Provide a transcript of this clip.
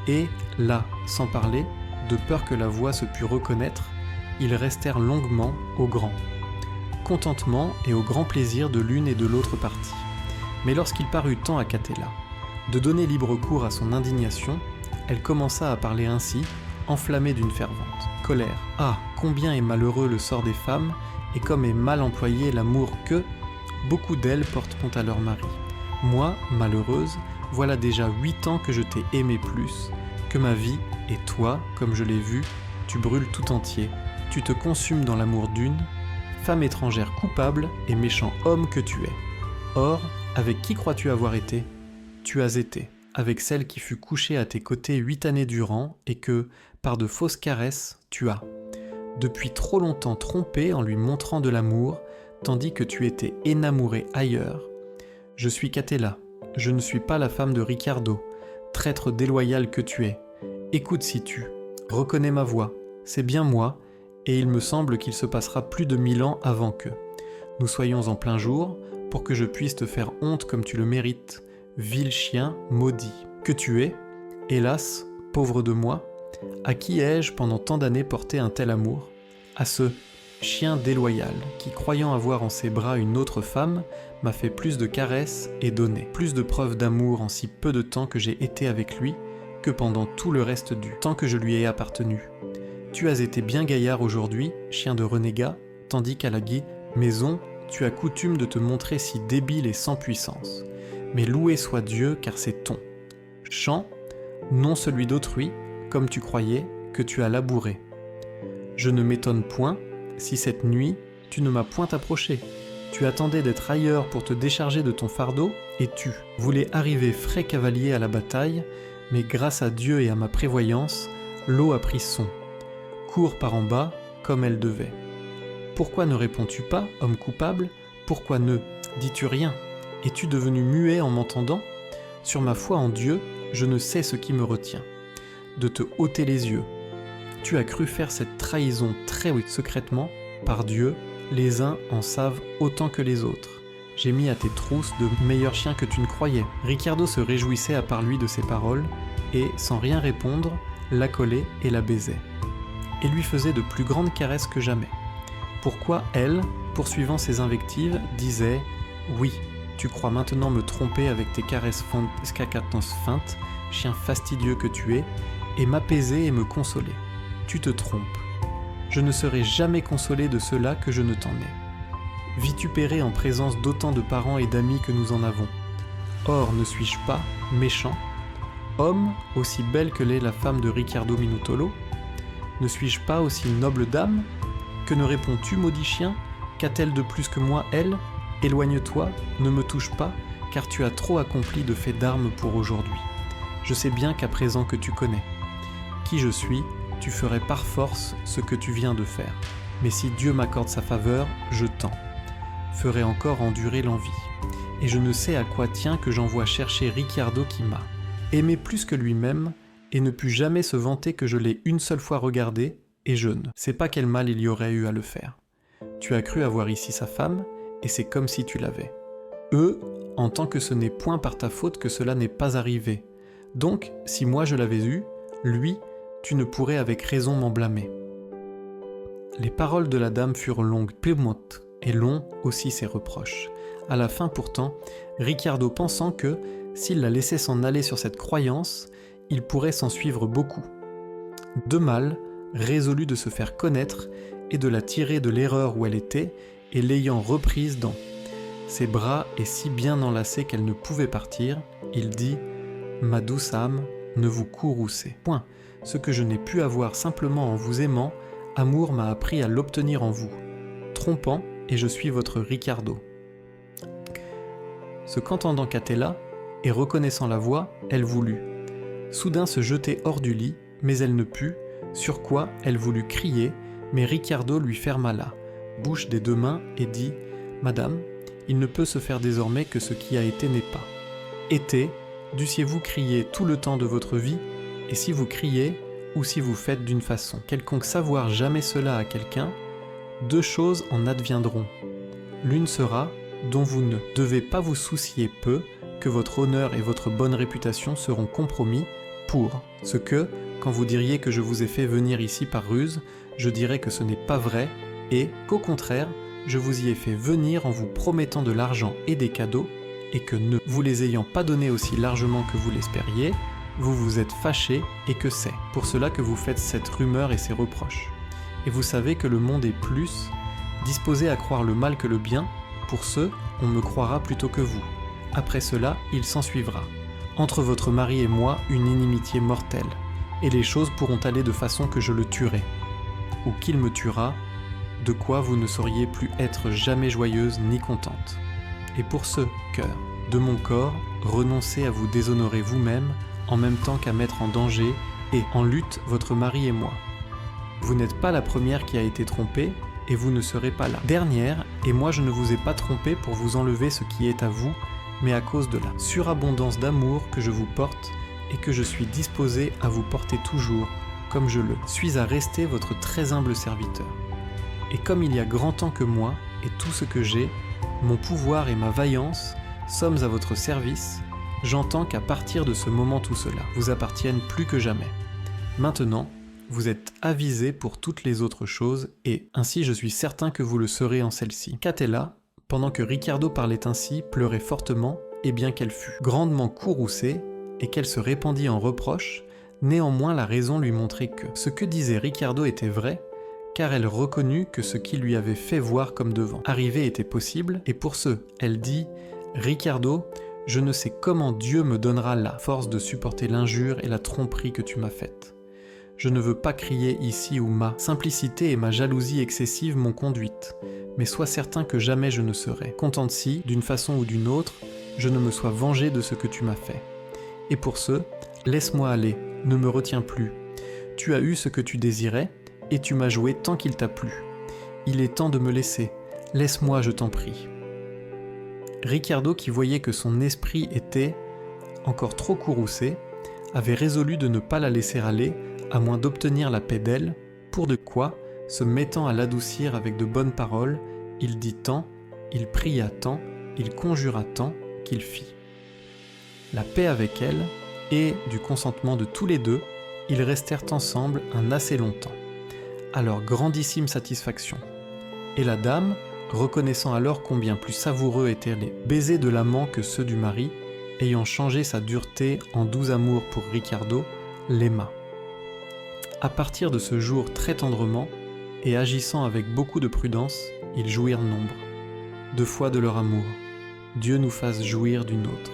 Et, là, sans parler, de peur que la voix se pût reconnaître, ils restèrent longuement au grand contentement et au grand plaisir de l'une et de l'autre partie. Mais lorsqu'il parut temps à Catella de donner libre cours à son indignation, elle commença à parler ainsi, enflammée d'une fervente colère. Ah, combien est malheureux le sort des femmes, et comme est mal employé l'amour que beaucoup d'elles porteront à leur mari. Moi, malheureuse, voilà déjà 8 ans que je t'ai aimé plus, que ma vie, et toi, comme je l'ai vu, tu brûles tout entier. Tu te consumes dans l'amour d'une femme étrangère coupable et méchant homme que tu es. Or, avec qui crois-tu avoir été ? Tu as été avec celle qui fut couchée à tes côtés 8 années durant et que, par de fausses caresses, tu as, depuis trop longtemps trompé en lui montrant de l'amour, tandis que tu étais énamouré ailleurs. Je suis Catella, je ne suis pas la femme de Riccardo, traître déloyal que tu es. Écoute si tu reconnais ma voix, c'est bien moi, et il me semble qu'il se passera plus de 1000 ans avant que nous soyons en plein jour, pour que je puisse te faire honte comme tu le mérites, vil chien maudit que tu es, hélas, pauvre de moi, à qui ai-je pendant tant d'années porté un tel amour ? À ce chien déloyal qui, croyant avoir en ses bras une autre femme, m'a fait plus de caresses et donné plus de preuves d'amour en si peu de temps que j'ai été avec lui que pendant tout le reste du temps que je lui ai appartenu. Tu as été bien gaillard aujourd'hui, chien de renégat, tandis qu'à la maison, tu as coutume de te montrer si débile et sans puissance. Mais loué soit Dieu, car c'est ton champ, non celui d'autrui, comme tu croyais, que tu as labouré. Je ne m'étonne point, si cette nuit, tu ne m'as point approché. Tu attendais d'être ailleurs pour te décharger de ton fardeau, et tu voulais arriver frais cavalier à la bataille, mais grâce à Dieu et à ma prévoyance, l'eau a pris son. Cours par en bas, comme elle devait. Pourquoi ne réponds-tu pas, homme coupable ? Pourquoi ne dis-tu rien ? Es-tu devenu muet en m'entendant ? Sur ma foi en Dieu, je ne sais ce qui me retient. De te ôter les yeux. Tu as cru faire cette trahison très secrètement, par Dieu, les uns en savent autant que les autres. J'ai mis à tes trousses de meilleurs chiens que tu ne croyais. Riccardo se réjouissait à part lui de ces paroles, et, sans rien répondre, l'accolait et la baisait. Et lui faisait de plus grandes caresses que jamais. Pourquoi elle, poursuivant ses invectives, disait « Oui, tu crois maintenant me tromper avec tes caresses feintes, chien fastidieux que tu es, et m'apaiser et me consoler. Tu te trompes. Je ne serai jamais consolé de cela que je ne t'en ai. Vitupéré en présence d'autant de parents et d'amis que nous en avons. Or, ne suis-je pas méchant ? Homme, aussi belle que l'est la femme de Riccardo Minutolo ? Ne suis-je pas aussi noble dame ? Que ne réponds-tu, maudit chien ? Qu'a-t-elle de plus que moi, elle ? Éloigne-toi, ne me touche pas, car tu as trop accompli de faits d'armes pour aujourd'hui. Je sais bien qu'à présent que tu connais qui je suis, tu ferais par force ce que tu viens de faire. Mais si Dieu m'accorde sa faveur, je ferai encore endurer l'envie. Et je ne sais à quoi tient que j'envoie chercher Riccardo qui m'a aimé plus que lui-même et ne put jamais se vanter que je l'ai une seule fois regardé, et je ne sais pas quel mal il y aurait eu à le faire. Tu as cru avoir ici sa femme, et c'est comme si tu l'avais. Eux, en tant que ce n'est point par ta faute que cela n'est pas arrivé. Donc, si moi je l'avais eu, lui, tu ne pourrais avec raison m'en blâmer. Les paroles de la dame furent longues, pémotes, et longs aussi ses reproches. À la fin pourtant, Riccardo pensant que, s'il la laissait s'en aller sur cette croyance, il pourrait s'en suivre beaucoup. De mal, résolu de se faire connaître et de la tirer de l'erreur où elle était, et l'ayant reprise dans ses bras et si bien enlacée qu'elle ne pouvait partir, il dit « Ma douce âme, ne vous courroucez point. Ce que je n'ai pu avoir simplement en vous aimant, amour m'a appris à l'obtenir en vous. Trompant, et je suis votre Riccardo. » Ce qu'entendant Catella, et reconnaissant la voix, elle voulut soudain se jeter hors du lit, mais elle ne put, sur quoi elle voulut crier, mais Riccardo lui ferma la bouche des deux mains et dit « Madame, il ne peut se faire désormais que ce qui a été n'est pas. Été, dussiez-vous crier tout le temps de votre vie, et si vous criez, ou si vous faites d'une façon quelconque savoir jamais cela à quelqu'un, deux choses en adviendront. L'une sera, dont vous ne devez pas vous soucier peu, que votre honneur et votre bonne réputation seront compromis, pour, ce que, quand vous diriez que je vous ai fait venir ici par ruse, je dirais que ce n'est pas vrai, et qu'au contraire, je vous y ai fait venir en vous promettant de l'argent et des cadeaux, et que ne vous les ayant pas donnés aussi largement que vous l'espériez, vous vous êtes fâchés et que c'est pour cela que vous faites cette rumeur et ces reproches. Et vous savez que le monde est plus disposé à croire le mal que le bien, pour ce, on me croira plutôt que vous. Après cela, il s'ensuivra, entre votre mari et moi, une inimitié mortelle, et les choses pourront aller de façon que je le tuerai, ou qu'il me tuera, de quoi vous ne sauriez plus être jamais joyeuse ni contente. Et pour ce, cœur, de mon corps, renoncez à vous déshonorer vous-même, en même temps qu'à mettre en danger et en lutte votre mari et moi. Vous n'êtes pas la première qui a été trompée, et vous ne serez pas la dernière, et moi je ne vous ai pas trompé pour vous enlever ce qui est à vous, mais à cause de la surabondance d'amour que je vous porte, et que je suis disposé à vous porter toujours, comme je le suis à rester votre très humble serviteur. Et comme il y a grand temps que moi, et tout ce que j'ai, mon pouvoir et ma vaillance, sommes à votre service, j'entends qu'à partir de ce moment tout cela vous appartienne plus que jamais. Maintenant, vous êtes avisés pour toutes les autres choses, et ainsi je suis certain que vous le serez en celle-ci. Catella, pendant que Ricardo parlait ainsi, pleurait fortement, et bien qu'elle fût grandement courroucée, et qu'elle se répandit en reproches, néanmoins la raison lui montrait que ce que disait Ricardo était vrai, car elle reconnut que ce qui lui avait fait voir comme devant arriver était possible, et pour ce, elle dit « Ricardo, je ne sais comment Dieu me donnera la force de supporter l'injure et la tromperie que tu m'as faite. Je ne veux pas crier ici où ma simplicité et ma jalousie excessive m'ont conduite, mais sois certain que jamais je ne serai contente si, d'une façon ou d'une autre, je ne me sois vengé de ce que tu m'as fait. Et pour ce, laisse-moi aller, ne me retiens plus. Tu as eu ce que tu désirais, et tu m'as joué tant qu'il t'a plu. Il est temps de me laisser, laisse-moi je t'en prie. » Ricardo, qui voyait que son esprit était encore trop courroucé, avait résolu de ne pas la laisser aller, à moins d'obtenir la paix d'elle, pour de quoi, se mettant à l'adoucir avec de bonnes paroles, il dit tant, il pria tant, il conjura tant, qu'il fit. La paix avec elle, et, du consentement de tous les deux, ils restèrent ensemble un assez longtemps, à leur grandissime satisfaction. Et la dame, reconnaissant alors combien plus savoureux étaient les baisers de l'amant que ceux du mari, ayant changé sa dureté en doux amour pour Ricardo, l'aima. À partir de ce jour très tendrement, et agissant avec beaucoup de prudence, ils jouirent nombre. 2 fois de leur amour. Dieu nous fasse jouir d'une autre.